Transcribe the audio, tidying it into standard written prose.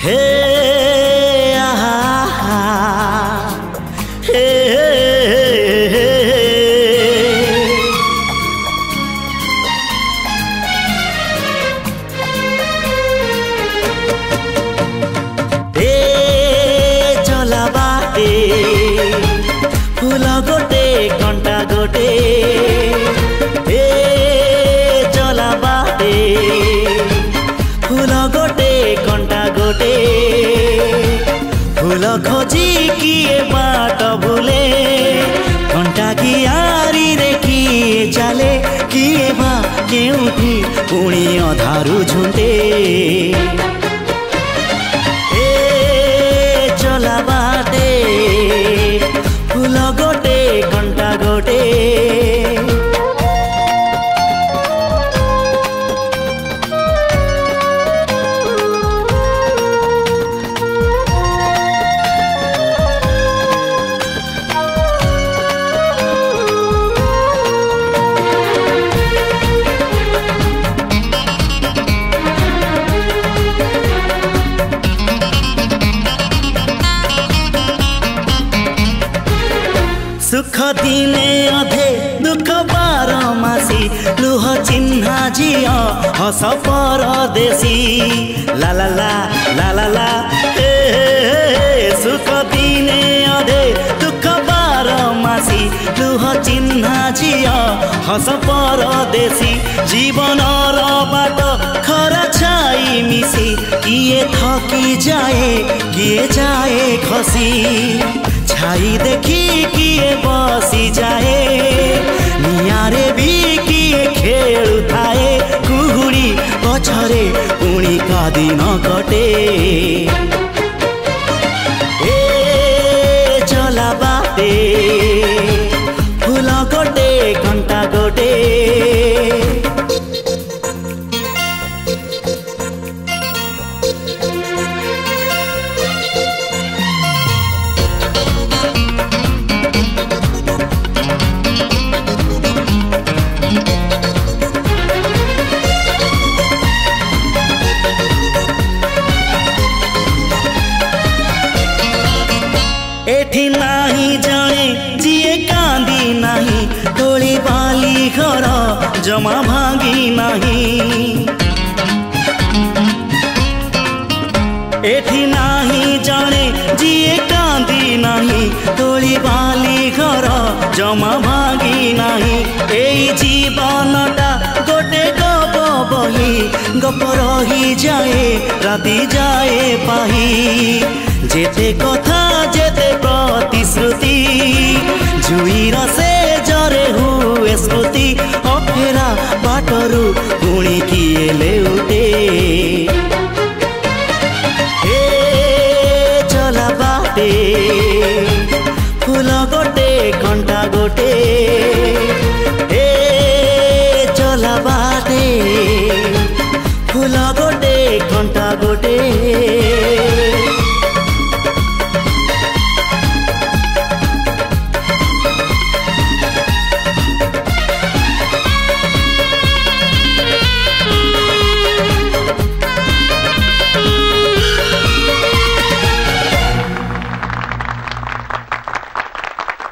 हे आहा हे चला बाटे फूल गोटे कंटा गोटे चला बाटे फूल गोटे कंटा गोटे फूल खोजी किए बाट भूले कंटा कियारी रे किए चले किए बा केउठी पुणी अधारू झुंटे चला बाटे फूल गोटे कंटा गोटे सुख दिने अधे दुख बारमासी लुह चिन्हा झिया हस परदेशी ला ला ला ला ला ला सुख दिने अधे दुख बारमासी लुह चिन्हा झिया हस परदेशी जीवन बाट खरा छाई मिसी किए थकी जाए किए जाए खसी छाई देखी किए बसी जाए नियारे भी किए खेलु थाए कुहुड़ी पछरे पुणी का दिन कटे चला बाटे फूल गोटे कंटा गोटे एठी नाही जाने जिए कांदी नाही तोली बाली घर जमा भांगी नहीं एठी नाही जाने जिए कांदी नहीं तोली बाली घर जमा भांगी नहीं एई जीवनटा गोटे गप बही गप रही जाए राति जाए पाही जेते कथा जेते प्रतिश्रुति जुईर से जरे हुए स्मृति अफेरा बाटरू पुणी किए लेउटे चला बाटे फूल गोटे कंटा गोटे चला बाटे फूल गोटे कंटा गोटे।